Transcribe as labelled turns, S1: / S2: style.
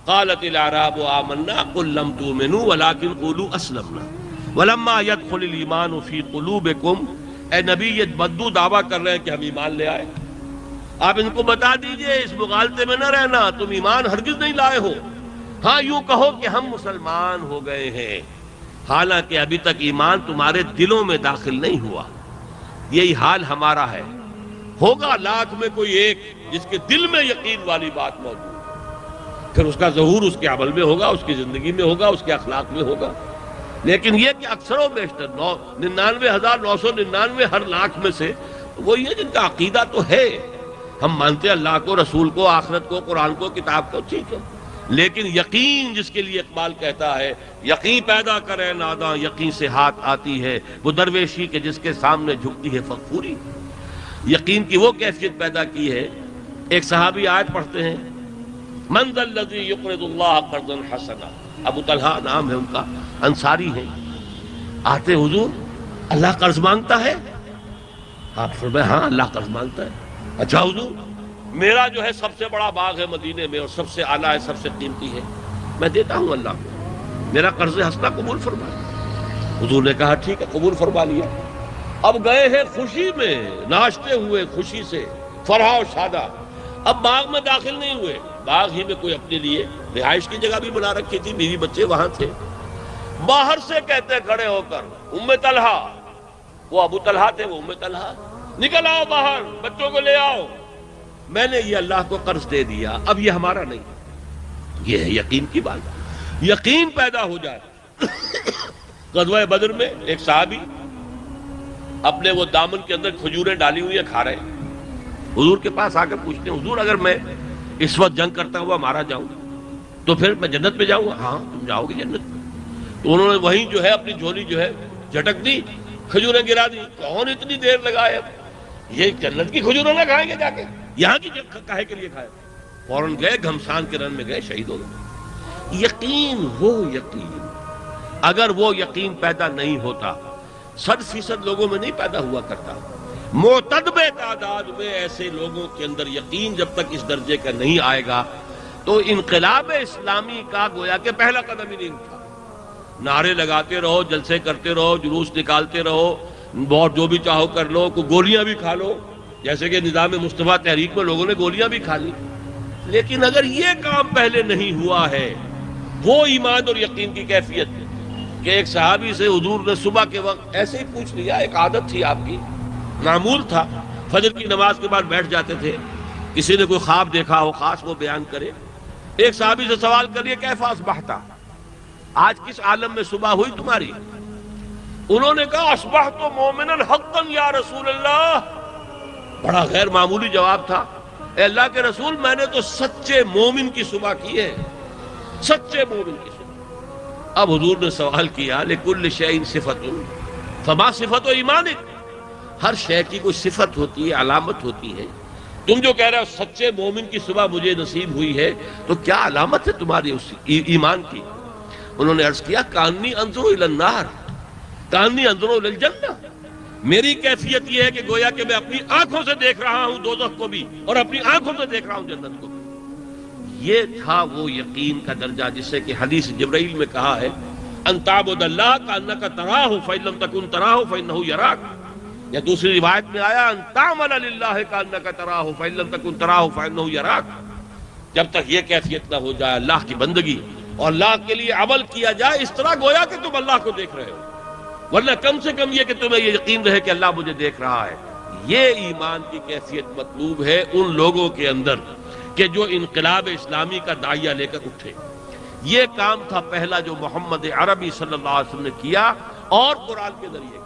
S1: قالت الاعراب آمنا قل لم تؤمنوا ولكن قولوا اسلمنا ولما يدخل الايمان في قلوبكم. اے نبی یہ بدو دعویٰ کر رہے ہیں کہ ہم ایمان لے آئے، آپ ان کو بتا دیجئے اس مغالطے میں نہ رہنا، تم ایمان ہرگز نہیں لائے ہو، ہاں یوں کہو کہ ہم مسلمان ہو گئے ہیں، حالانکہ ابھی تک ایمان تمہارے دلوں میں داخل نہیں ہوا. یہی حال ہمارا ہے. ہوگا لاکھ میں کوئی ایک جس کے دل میں یقین والی بات موجود ہے، پھر اس کا ظہور اس کے عمل میں ہوگا، اس کی زندگی میں ہوگا، اس کے اخلاق میں ہوگا. لیکن یہ کہ اکثر و بیشتر 99,999 ہر لاکھ میں سے وہی ہے جن کا عقیدہ تو ہے، ہم مانتے ہیں اللہ کو، رسول کو، آخرت کو، قرآن کو، کتاب کو، ٹھیک ہے، لیکن یقین جس کے لیے اقبال کہتا ہے یقین پیدا کرے ناداں یقین سے ہاتھ آتی ہے، وہ درویشی کے جس کے سامنے جھکتی ہے فغفوری. یقین کی وہ کیفیت پیدا کی ہے. ایک صحابی آیت پڑھتے ہیں من ذا الذی یقرض اللہ قرضا حسنا، ابو طلحہ نام ہے ان کا، انصاری ہیں. آتے حضور اللہ قرض مانگتا ہے؟ آپ فرمائے ہاں اللہ قرض مانگتا ہے. اچھا حضور میرا جو ہے سب سے بڑا باغ ہے مدینے میں اور سب سے اعلیٰ ہے، سب سے قیمتی ہے، میں دیتا ہوں اللہ کو، میرا قرض حسنہ قبول فرما. حضور نے کہا ٹھیک ہے قبول فرما لیا. اب گئے ہیں خوشی میں، ناشتے ہوئے خوشی سے، فرحا و شادہ. اب باغ میں داخل نہیں ہوئے، باغ ہی میں کوئی اپنے لیے رہائش کی جگہ بھی بنا رکھی تھی، بیوی بچے وہاں تھے. باہر سے کہتے کھڑے ہو کر ام طلحہ، وہ ابو طلحہ تھے، وہ ام طلحہ، نکل آؤ باہر، بچوں کو لے آؤ، میں نے یہ اللہ کو قرض دے دیا، اب یہ ہمارا نہیں. یہ ہے یقین کی بات، یقین پیدا ہو جائے. غزوہ بدر میں ایک صحابی اپنے وہ دامن کے اندر کھجوریں ڈالی ہوئی ہیں کھا رہے ہیں. حضور کے پاس آ کر پوچھتے ہیں حضور اگر میں اس وقت جنگ کرتا ہوا مارا جاؤں تو پھر میں جنت میں جاؤں گا؟ ہاں تم جاؤ گے جنت میں. تو انہوں نے وہیں جو ہے اپنی جھولی جو ہے جھٹک دی، کھجوریں گرا دی. کون اتنی دیر لگائے، یہ جنت کی کھجوریں نہ کھائیں گے جا کے، یہاں کی کاہے کے لیے کھائے؟ فوراً گئے، گھمسان کے رن میں گئے، شہید ہو گئے. یقین، وہ یقین اگر وہ یقین پیدا نہیں ہوتا 100% لوگوں میں نہیں پیدا ہوا کرتا. معتدب تعداد میں ایسے لوگوں کے اندر یقین جب تک اس درجے کا نہیں آئے گا تو انقلاب اسلامی کا گویا کہ پہلا قدم ہی نہیں اٹھا. نعرے لگاتے رہو، جلسے کرتے رہو، جلوس نکالتے رہو، اور جو بھی چاہو کر لو، کوئی گولیاں بھی کھا لو، جیسے کہ نظام مصطفیٰ تحریک میں لوگوں نے گولیاں بھی کھا لی. لیکن اگر یہ کام پہلے نہیں ہوا ہے، وہ ایمان اور یقین کی کیفیت کہ ایک صحابی سے حضور نے صبح کے وقت ایسے ہی پوچھ لیا، ایک عادت تھی آپ کی، معمول تھا، فجر کی نماز کے بعد بیٹھ جاتے تھے، کسی نے کوئی خواب دیکھا ہو خاص وہ بیان کرے. ایک صحابی سے سوال کریے کیف اصبحت، آج کس عالم میں صبح ہوئی تمہاری؟ انہوں نے کہا اصبحت مومنا حقا یا رسول اللہ. بڑا غیر معمولی جواب تھا. اے اللہ کے رسول میں نے تو سچے مومن کی صبح کی ہے، سچے مومن کی صبح. اب حضور نے سوال کیا لکل شیء صفت فما صفت ایمانک، ہر شے کی کوئی صفت ہوتی ہے، علامت ہوتی ہے. تم جو کہہ رہے ہو سچے مومن کی صبح مجھے نصیب ہوئی ہے، تو کیا علامت ہے تمہاری اس ایمان کی؟ انہوں نے عرض کیا کانی انظر الی النار کانی انظر الی الجنہ، میری کیفیت یہ ہے کہ گویا کہ میں اپنی آنکھوں سے دیکھ رہا ہوں دوزخ کو بھی اور اپنی آنکھوں سے دیکھ رہا ہوں جنت کو بھی. یہ تھا وہ یقین کا درجہ جسے کہ حدیث جبرائیل میں کہا ہے ان تعبد اللہ کانک تراہ فإن لم تکن تراہ فإنہ یراک، یا دوسری روایت میں آیا ان تعمل للہ کانک تراہ فإن لم تکن تراہ فإنہ یراک. جب تک یہ کیفیت نہ ہو جائے اللہ کی بندگی اور اللہ کے لیے عمل کیا جائے اس طرح گویا کہ تم اللہ کو دیکھ رہے ہو، ورنہ کم سے کم یہ کہ تمہیں یہ یقین رہے کہ اللہ مجھے دیکھ رہا ہے. یہ ایمان کی کیفیت مطلوب ہے ان لوگوں کے اندر کہ جو انقلاب اسلامی کا داعیہ لے کر اٹھے. یہ کام تھا پہلا جو محمد عربی صلی اللہ علیہ وسلم نے کیا اور قرآن کے ذریعے کیا.